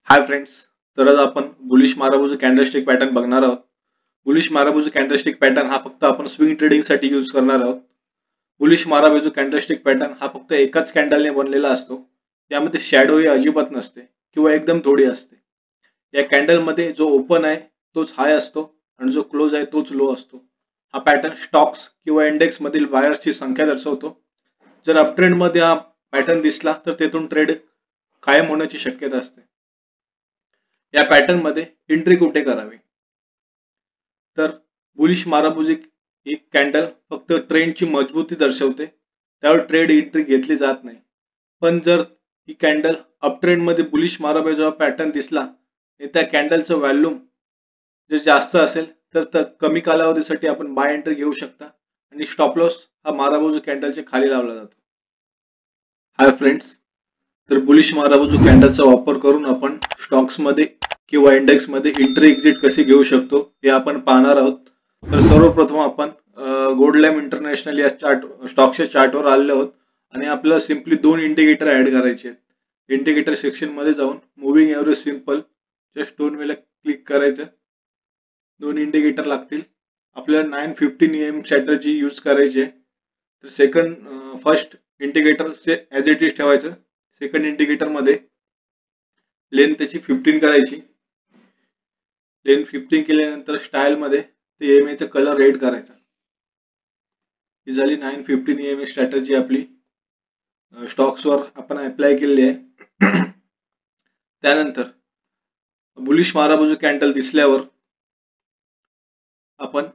Hi friends. तर आज आपण बुलिश माराबूज कॅन्डलस्टिक पॅटर्न बघणार आहोत. बुलिश माराबूज कॅन्डलस्टिक पॅटर्न हा फक्त आपण स्विंग ट्रेडिंग साठी यूज करणार आहोत. बुलिश माराबूज कॅन्डलस्टिक पॅटर्न हा फक्त एकाच कॅन्डलने बनलेला असतो. यामध्ये शॅडो ही अजिबात नसते किंवा एकदम थोडी असते. या कॅन्डल मध्ये जो ओपन आहे तोच हाय असतो आणि जो क्लोज आहे तोच लो असतो. हा पॅटर्न स्टॉक्स किंवा इंडेक्स मधील बायर्सची संख्या दर्शवतो. जर अपट्रेंड मध्ये हा पॅटर्न दिसला तर तेथून ट्रेड कायम होण्याची शक्यता असते. या पॅटर्न मध्ये एंट्री कुठे करावी? तर बुलिश माराबूज एक कॅन्डल फक्त ट्रेंडची मजबूती दर्शवते, त्यावर ट्रेड एंट्री घेतली जात नाही. पण जर ही कॅन्डल अप ट्रेंड मध्ये बुलिश माराबूज पॅटर्न दिसला आणि त्या कॅन्डलचं व्हॉल्यूम जर जास्त असेल तर कमी कालावधीसाठी आपण बाय एंट्री घेऊ शकता आणि स्टॉप लॉस हा माराबूज कॅन्डलच्या खाली लावला जातो. Hi friends. तर बुलिश माराबूज कॅन्डलचा वापर करून आपण स्टॉक्स मध्ये किंवा इंडेक्स मध्ये एंट्री एक्झिट कशी घेऊ शकतो हे आपण पाहणार आहोत. तर सर्वप्रथम आपण गोल्डलॅम इंटरनॅशनल या स्टॉकच्या चार्टवर आलेलो आहोत आणि आपल्याला सिम्पली दोन इंडिकेटर ऍड करायचे आहेत. इंडिकेटर सेक्शन मध्ये जाऊन मूव्हिंग एव्हरेज सिंपल जस्ट दोन वेळेला क्लिक करायचं. दोन इंडिकेटर लागतील. आपल्याला 915 EM स्ट्रॅटर्जी यूज करायची आहे. तर first indicator as it is ठेवायचं. सेकंड इंडिकेटर मध्ये लेंथ त्याची 15 करायची. लेंथ 15 केल्यानंतर स्टाईल मध्ये ते EMA चा कलर रेड करायचा. ही झाली 915 EMA स्ट्रॅटर्जी आपली स्टॉक्स वर आपण अप्लाय केलेली आहे. त्यानंतर बुलिश माराबूज कॅन्डल दिसल्यावर आपण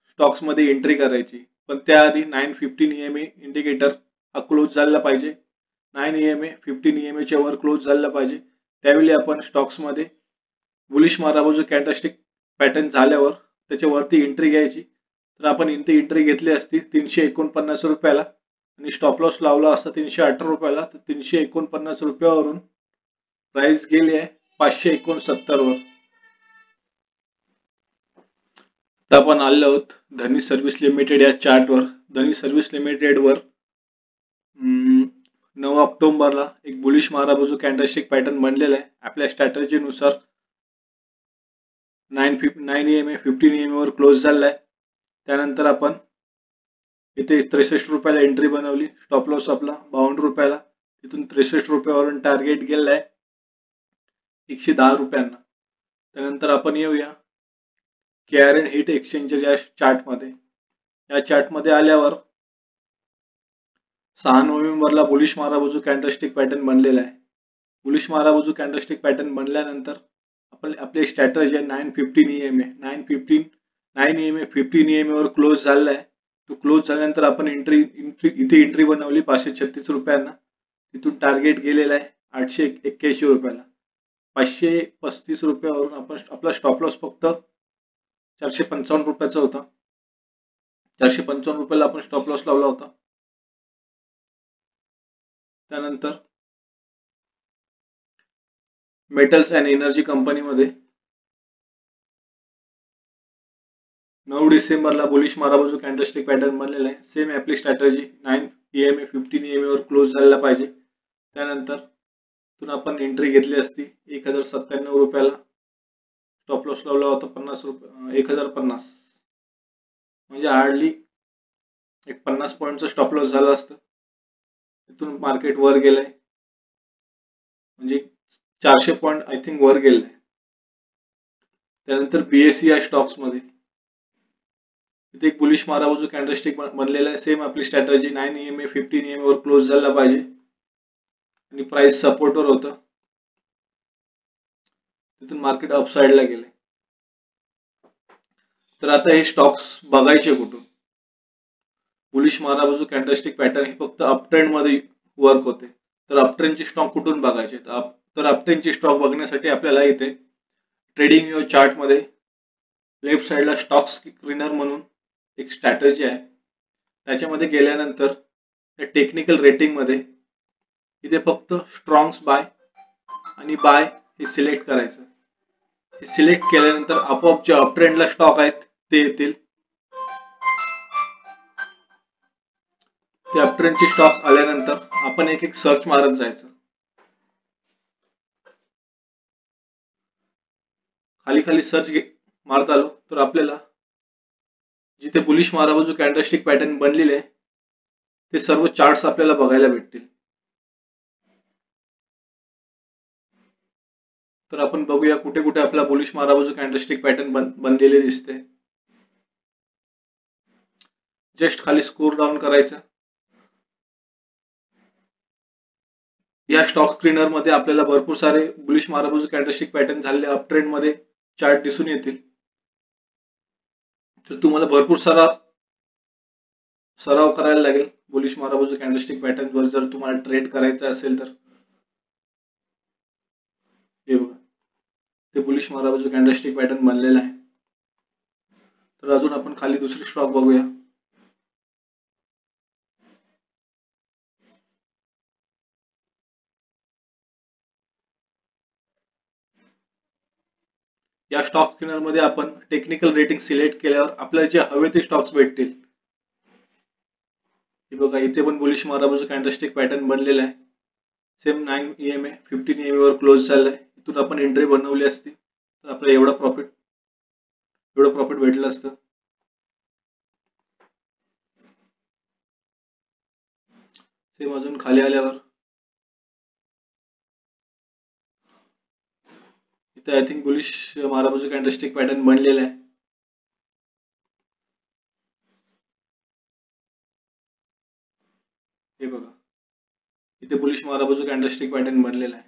स्टॉक्स मध्ये एंट्री करायची. पण त्याआधी 915 EMA इंडिकेटर हा क्लोज झाला पाहिजे. 9 EMA 15 EMA च्या वर क्लोज झाला पाहिजे. त्यावेळी आपण स्टॉक्स मध्ये बुलिश माराबूज कॅन्डलस्टिक पॅटर्न झाल्यावर त्याच्यावरती एंट्री घ्यायची. तर आपण इथे एंट्री घेतली असती 349 रुपयाला आणि स्टॉप लॉस लावला असता 318 रुपयाला. तर 349 रुपयावरून प्राइस गेली आहे 569 वर. आता आपण आलो आहोत धनी सर्व्हिस लिमिटेड या चार्टवर. धनी सर्व्हिस लिमिटेड वर 9 ऑक्टोबरला एक बुलिश माराबूज कॅन्डलस्टिक पॅटर्न बनलेला आहे. आपल्या स्ट्रॅटर्जी नुसार 9 EMA 15 EMA वर क्लोज झाला आहे. त्यानंतर आपण इथे 63 रुपयाला एंट्री बनवली. स्टॉप लॉस आपला 52 रुपयाला. तिथून 63 रुपयावरून टार्गेट गेलाय 110 रुपयांना. त्यानंतर आपण येऊया KRN हिट एक्सचेंजर या चार्ट मध्ये. या चार्ट मध्ये आल्यावर 6 नोव्हेंबरला बुलिश माराबूज कॅन्डलस्टिक पॅटर्न बनलेला आहे. बुलिश माराबूज कॅन्डलस्टिक पॅटर्न बनल्यानंतर आपण आपली स्ट्रॅटर्जी 915 EMA 9 EMA 15 EMA वर क्लोज झालाय. तो क्लोज झाल्यानंतर आपण इथे एंट्री बनवली 536 रुपयांना. तिथून टार्गेट गेलेला आहे 881 रुपयाला. 535 रुपयावरून आपण आपला स्टॉप लॉस फक्त 455 रुपयाचा होता. 455 रुपयाला आपण स्टॉप लॉस लावला होता. त्यानंतर मेटल्स अँड एनर्जी कंपनीमध्ये 9 डिसेंबरला बुलिश माराबूज कॅन्डलस्टिक पॅटर्न बनलेला आहे. सेम आपली स्ट्रॅटर्जी 9 EMA 15 EMA वर क्लोज झाला पाहिजे. त्यानंतर आपण एंट्री घेतली असती 1097 रुपयाला. स्टॉप लॉस लावला होता 50 रुपये 1050. म्हणजे हार्डली एक 50 पॉईंटचा स्टॉप लॉस झाला असतं. तिथून मार्केट वर गेलंय म्हणजे 400 पॉईंट आय थिंक वर गेलंय. त्यानंतर BSE या स्टॉक्स मध्ये इथे एक बुलिश माराबूज कॅन्डलस्टिक बनलेला आहे. सेम आपली स्ट्रॅटर्जी 9 EMA 15 EMA वर क्लोज झाला पाहिजे आणि प्राइस सपोर्ट वर होतं. तिथून मार्केट अपसाइड ला गेले. तर आता हे स्टॉक्स बघायचे कुठून? बुलिश माराबूज कॅन्डलस्टिक पॅटर्न हे फक्त अप ट्रेंड मध्ये वर्क होते. तर अप ट्रेंडचे स्टॉक कुठून बघायचे? तर अप ट्रेंडचे स्टॉक बघण्यासाठी आपल्याला इथे ट्रेडिंग चार्ट मध्ये लेफ्ट साइडला स्टॉक स्क्रीनर म्हणून एक स्ट्रॅटर्जी आहे. त्याच्यामध्ये गेल्यानंतर टेक्निकल रेटिंग मध्ये इथे फक्त स्ट्रॉंग्स बाय आणि बाय हे सिलेक्ट करायचं. हे सिलेक्ट केल्यानंतर आपोआप जे अप ट्रेंडला स्टॉक आहेत ते येतील. ते अप ट्रेंडचे स्टॉक आल्यानंतर आपण एक एक सर्च मारत जायचं. खाली खाली सर्च मारत आलो तर आपल्याला जिथे बुलिश माराबाजू कॅन्डलस्टिक पॅटर्न बनलेले आहे ते सर्व चार्ट्स आपल्याला बघायला भेटतील. तर आपण बघूया कुठे कुठे आपला बुलिश माराबाजू कॅन्डलस्टिक पॅटर्न बनलेले दिसते. जस्ट खाली स्क्रोल डाऊन करायचं. या स्टॉक स्क्रीनर मध्ये आपल्याला भरपूर सारे बुलिश माराबाजू कॅन्डलस्टिक पॅटर्न झालेले अप ट्रेंड मध्ये चार्ट दिसून येतील. तर तुम्हाला भरपूर सारा सराव करायला लागेल बुलिश माराबाजू कॅन्डलस्टिक पॅटर्न वर जर तुम्हाला ट्रेड करायचा असेल तर. हे बघा ते बुलिश माराबाजू कॅन्डलस्टिक पॅटर्न बनलेला आहे. तर अजून आपण खाली दुसरी स्टॉक बघूया. या स्टॉक स्क्रीनर मध्ये आपण टेक्निकल रेटिंग सिलेक्ट केल्यावर आपल्याला जे हवे ते स्टॉक्स भेटतील. हे बघा इथे पण बुलिश माराबाजू कॅन्डलस्टिक पॅटर्न बनलेला आहे. सेम 9 EMA 15 EMA वर क्लोज झालाय. इथून आपण एंट्री बनवली असती तर आपल्याला एवढं प्रॉफिट भेटलं असतं. सेम अजून खाली आल्यावर इथे I think bullish marubozu candlestick pattern बनलेला आहे. हे बघा इथे बुलिश माराबाजू कॅन्डलस्टिक पॅटर्न बनलेला आहे.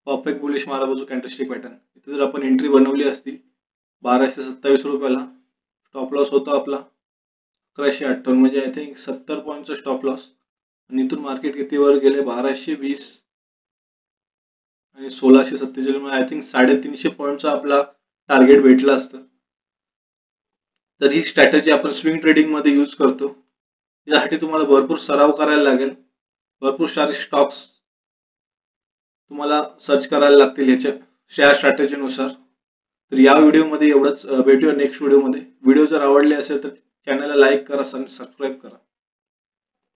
Perfect bullish marubozu candlestick pattern. इथे जर आपण एंट्री बनवली असती 1227 रुपयाला, स्टॉप लॉस होता आपला 1158, म्हणजे आय थिंक 70 पॉईंटचा स्टॉप लॉस. आणि इथून मार्केट किती वर गेले 1220 आणि 1647, म्हणजे आय थिंक 350 पॉईंटचा आपला टार्गेट भेटला असतं. तर ही स्ट्रॅटेजी आपण स्विंग ट्रेडिंग मध्ये यूज करतो. यासाठी तुम्हाला भरपूर सराव करायला लागेल. भरपूर सारे स्टॉक्स तुम्हाला सर्च करायला लागतील या स्ट्रॅटेजीनुसार. तर या व्हिडिओमध्ये एवढंच. भेटूया नेक्स्ट व्हिडिओमध्ये. व्हिडिओ जर आवडले असेल तर चॅनलला लाईक करा, सबस्क्राईब करा.